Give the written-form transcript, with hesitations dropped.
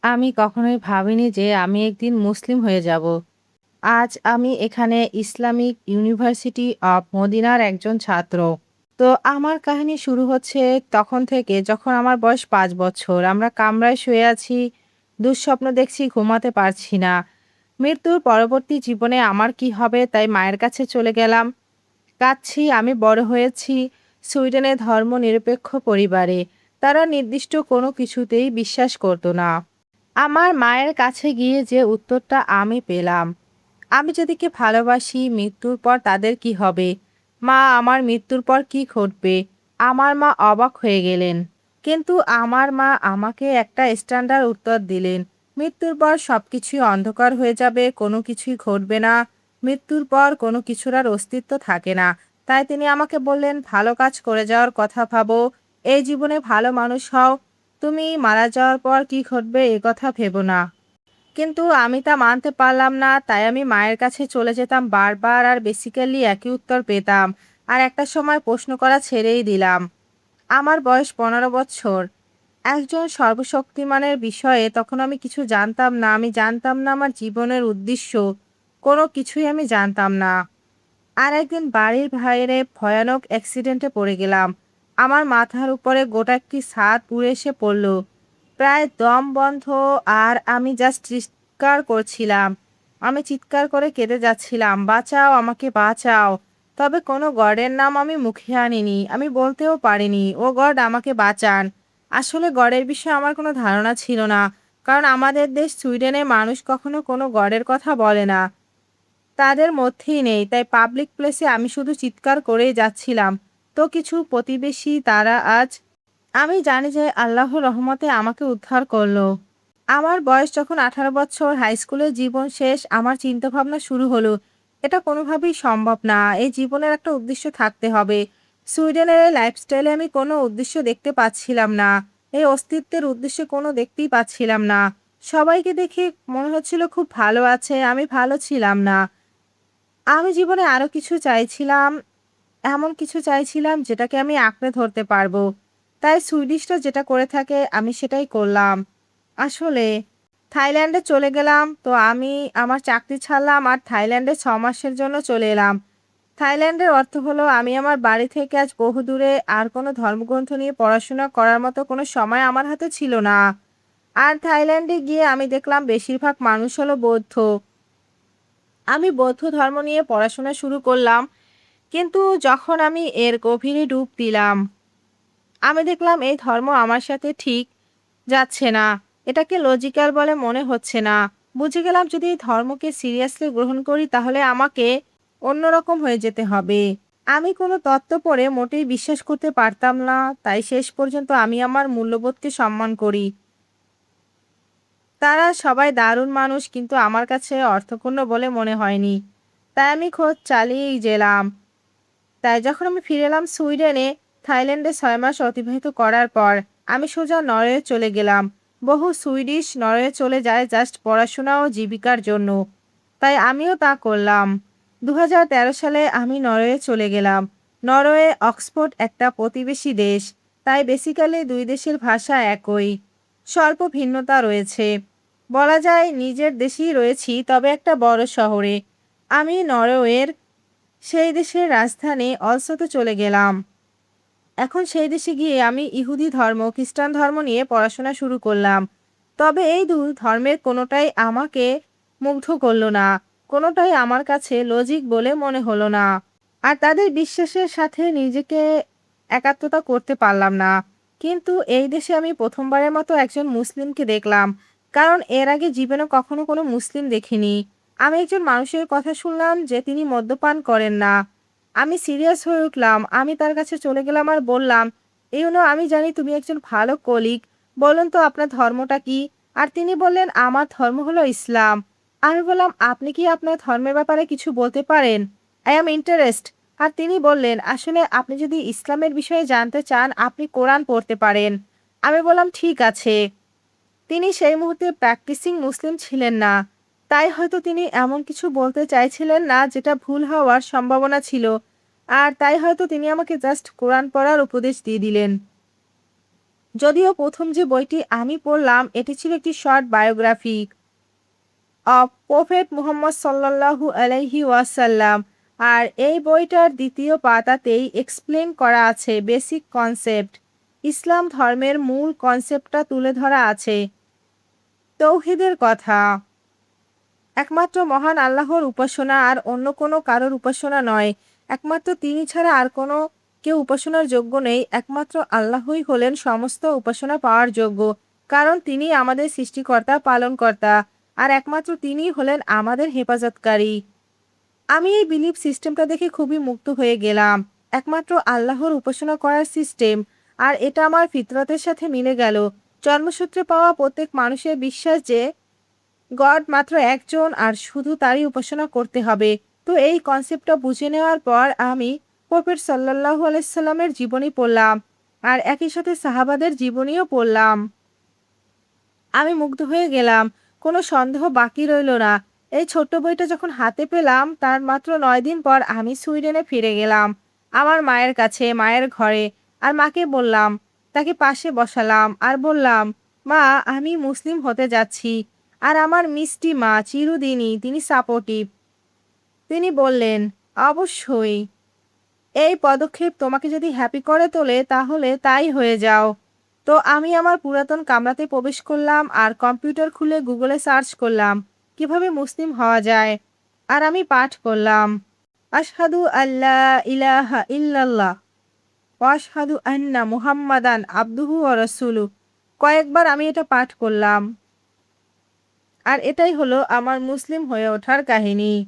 আমি কখনোই ভাবিনি যে আমি একদিন মুসলিম হয়ে যাব। আজ আমি এখানে ইসলামিক ইউনিভার্সিটি অব মদিনার একজন ছাত্র। তো আমার কাহিনী শুরু হচ্ছে তখন থেকে যখন আমার বয়স ৫ বছর। আমরা কামরায় শুয়ে আছি, দুঃস্বপ্ন দেখছি, ঘুমাতে পারছি না। মৃত্যুর পরবর্তী জীবনে আমার কি হবে তাই মায়ের কাছে চলে গেলাম। কাঁদছি, আমি বড় হয়েছি সুইডেনে ধর্মনিরপেক্ষ পরিবারে। তারা নির্দিষ্ট কোনো কিছুতেই বিশ্বাস করত না। আমার মায়ের কাছে গিয়ে যে উত্তরটা আমি পেলাম, আমি যাদেরকে ভালোবাসি মৃত্যুর পর তাদের কি হবে? মা, আমার মৃত্যুর পর কি ঘটবে? আমার মা অবাক হয়ে গেলেন। কিন্তু আমার মা আমাকে একটা স্ট্যান্ডার্ড উত্তর দিলেন। মৃত্যুর পর সবকিছুই অন্ধকার হয়ে যাবে, কোনো কিছুই ঘটবে না। মৃত্যুর পর কোনো কিছুর আর অস্তিত্ব থাকে না। তাই তিনি আমাকে বললেন, ভালো কাজ করে যাওয়ার কথা ভাবো, এই জীবনে ভালো মানুষ হও। তুমি মারা যাওয়ার পর কি ঘটবে এ কথা ভেবো না। কিন্তু আমি তা মানতে পারলাম না। তাই আমি মায়ের কাছে চলে যেতাম বারবার, আর বেসিক্যালি একই উত্তর পেতাম। আর একটা সময় প্রশ্ন করা ছেড়েই দিলাম। আমার বয়স ১৫ বছর। একজন সর্বশক্তিমানের বিষয়ে তখন আমি কিছু জানতাম না। আমি জানতাম না আমার জীবনের উদ্দেশ্য। কোনো কিছুই আমি জানতাম না। আর একদিন বাড়ির বাইরে ভয়ানক অ্যাক্সিডেন্টে পড়ে গেলাম। আমার মাথার উপরে গোটা একটি ছাদ উড়ে এসে পড়ল। প্রায় দম বন্ধ, আর আমি জাস্ট চিৎকার করছিলাম। আমি চিৎকার করে কেঁদে যাচ্ছিলাম, বাঁচাও, আমাকে বাঁচাও। তবে কোনো গডের নাম আমি মুখে আনিনি। আমি বলতেও পারিনি, ও গড আমাকে বাঁচান। আসলে গডের বিষয়ে আমার কোনো ধারণা ছিল না। কারণ আমাদের দেশ সুইডেনে মানুষ কখনো কোনো গডের কথা বলে না। তাদের মধ্যেই নেই। তাই পাবলিক প্লেসে আমি শুধু চিৎকার করেই যাচ্ছিলাম। তো কিছু প্রতিবেশী তারা আজ, আমি জানি যে আল্লাহর রহমতে আমাকে উদ্ধার করলো। আমার বয়স যখন ১৮ বছর, হাই স্কুলের জীবন শেষ, আমার চিন্তাভাবনা শুরু হলো। এটা কোনোভাবেই সম্ভব না। এই জীবনের একটা উদ্দেশ্য থাকতে হবে। সুইডেনের এই লাইফস্টাইলে আমি কোনো উদ্দেশ্য দেখতে পাচ্ছিলাম না। এই অস্তিত্বের উদ্দেশ্য কোনো দেখতেই পাচ্ছিলাম না। সবাইকে দেখে মনে হচ্ছিল খুব ভালো আছে, আমি ভালো ছিলাম না। আমি জীবনে আরো কিছু চাইছিলাম, এমন কিছু চাইছিলাম যেটাকে আমি আঁকড়ে ধরতে পারবো। তাই সুইডিশরা যেটা করে থাকে আমি সেটাই করলাম। আসলে থাইল্যান্ডে চলে গেলাম। তো আমি আমার চাকরি ছাড়লাম আর থাইল্যান্ডে ৬ মাসের জন্য চলে এলাম। থাইল্যান্ডের অর্থ হলো আমি আমার বাড়ি থেকে আজ বহু দূরে, আর কোনো ধর্মগ্রন্থ নিয়ে পড়াশোনা করার মতো কোনো সময় আমার হাতে ছিল না। আর থাইল্যান্ডে গিয়ে আমি দেখলাম বেশিরভাগ মানুষ হলো বৌদ্ধ। আমি বৌদ্ধ ধর্ম নিয়ে পড়াশোনা শুরু করলাম। কিন্তু যখন আমি এর গভীরে ডুব দিলাম, আমি দেখলাম এই ধর্ম আমার সাথে ঠিক যাচ্ছে না। এটাকে লজিক্যাল বলে মনে হচ্ছে না। বুঝে গেলাম যদি এই ধর্মকে সিরিয়াসলি গ্রহণ করি তাহলে আমাকে অন্যরকম হয়ে যেতে হবে। আমি কোনো তত্ত্ব পড়ে মোটেই বিশ্বাস করতে পারতাম না। তাই শেষ পর্যন্ত আমি আমার মূল্যবোধকে সম্মান করি। তারা সবাই দারুণ মানুষ, কিন্তু আমার কাছে অর্থপূর্ণ বলে মনে হয়নি। তাই আমি খোঁজ চালিয়েই গেলাম। তাই যখন আমি ফিরে এলাম সুইডেনে, থাইল্যান্ডে ৬ মাস অতিবাহিত করার পর আমি সোজা নরওয়ে চলে গেলাম। বহু সুইডিশ নরওয়ে চলে যায় জাস্ট পড়াশোনা ও জীবিকার জন্য। তাই আমিও তা করলাম। ২০১৩ সালে আমি নরওয়ে চলে গেলাম। নরওয়ে অক্সফোর্ড একটা প্রতিবেশী দেশ। তাই বেসিক্যালি দুই দেশের ভাষা একই। স্বল্প ভিন্নতা রয়েছে। বলা যায় নিজের দেশেই রয়েছি, তবে একটা বড় শহরে। আমি নরওয়ের সেই দেশের রাজধানী অলসোতে চলে গেলাম। এখন সেই দেশে গিয়ে আমি ইহুদি ধর্ম, খ্রিস্টান ধর্ম নিয়ে পড়াশোনা শুরু করলাম। তবে এই দুই ধর্মের কোনোটাই আমাকে মুগ্ধ করলো না। কোনোটাই আমার কাছে লজিক বলে মনে হলো না। আর তাদের বিশ্বাসের সাথে নিজেকে একাত্মতা করতে পারলাম না। কিন্তু এই দেশে আমি প্রথমবারের মতো একজন মুসলিমকে দেখলাম। কারণ এর আগে জীবনে কখনো কোনো মুসলিম দেখিনি। আমি একজন মানুষের কথা শুনলাম যে তিনি মদ্যপান করেন না। আমি সিরিয়াস হয়ে উঠলাম। আমি তার কাছে চলে গেলাম আর বললাম, আমি জানি তুমি একজন ভালো কলিগ। বলুন তো আপনার ধর্মটা কি? আর তিনি বললেন, আমার ধর্ম হলো ইসলাম। আমি বললাম, আপনি কি আপনার ধর্মের ব্যাপারে কিছু বলতে পারেন? I am interest. আর তিনি বললেন, আসলে আপনি যদি ইসলামের বিষয়ে জানতে চান আপনি কোরআন পড়তে পারেন। আমি বললাম, ঠিক আছে। তিনি সেই মুহূর্তে প্র্যাকটিসিং মুসলিম ছিলেন না। তাই হয়তো তিনি এমন কিছু বলতে চাইছিলেন না যেটা ভুল হওয়ার সম্ভাবনা ছিল। আর তাই হয়তো তিনি আমাকে জাস্ট কোরআন পড়ার উপদেশ দিয়ে দিলেন। যদিও প্রথম যে বইটি আমি পড়লাম এটি ছিল একটি short biography of prophet Muhammad সাল্লাল্লাহু আলাইহি ওয়াসাল্লাম। আর এই বইটার দ্বিতীয় পাতাতেই এক্সপ্লেন করা আছে বেসিক কনসেপ্ট। ইসলাম ধর্মের মূল কনসেপ্টটা তুলে ধরা আছে। তৌহিদের কথা, একমাত্র মহান আল্লাহর উপাসনা আর অন্য কোনো কারোর উপাসনা নয়। একমাত্র তিনি ছাড়া আর কোনো কেউ উপাসনার যোগ্য নেই। একমাত্র আল্লাহই হলেন সমস্ত উপাসনা পাওয়ার যোগ্য, কারণ তিনি আমাদের সৃষ্টিকর্তা, পালনকর্তা, আর একমাত্র তিনিই হলেন আমাদের হেফাজতকারী। আমি এই বিলিফ সিস্টেমটা দেখে খুবই মুগ্ধ হয়ে গেলাম। একমাত্র আল্লাহর উপাসনা করার সিস্টেম, আর এটা আমার ফিতরতের সাথে মিলে গেল। জন্মসূত্রে পাওয়া প্রত্যেক মানুষের বিশ্বাস যে গড মাত্র একজন আর শুধু তারই উপাসনা করতে হবে। তো এই কনসেপ্টটা বুঝে নেওয়ার পর আমি প্রফেট সাল্লাল্লাহু আলাইহি সাল্লামের জীবনী পড়লাম, আর একই সাথে সাহাবাদের জীবনীও পড়লাম। আমি মুগ্ধ হয়ে গেলাম। কোনো সন্দেহ বাকি রইল না। এই ছোট্ট বইটা যখন হাতে পেলাম তার মাত্র ৯ দিন পর আমি সুইডেনে ফিরে গেলাম। আমার মায়ের কাছে, মায়ের ঘরে। আর মাকে বললাম, তাকে পাশে বসালাম আর বললাম, "মা, আমি মুসলিম হতে যাচ্ছি।" আর আমার মিষ্টি মা চিরদিনই তিনি সাপোর্টিভ। তিনি বললেন, "অবশ্যই। এই পদক্ষেপ তোমাকে যদি হ্যাপি করে তোলে তাহলে তাই হয়ে যাও।" তো আমি আমার পুরাতন কামরাতে প্রবেশ করলাম আর কম্পিউটার খুলে গুগলে সার্চ করলাম কিভাবে মুসলিম হওয়া যায়। আর আমি পাঠ করলাম, আশহাদু আল্লাহ ইলাহা ইল্লাল্লাহ ওয়া আশহাদু আন্না মুহাম্মাদান আবদুহু ওয়া রাসূলুহু। কয়েকবার আমি এটা পাঠ করলাম। আর এটাই হলো আমার মুসলিম হয়ে ওঠার কাহিনী।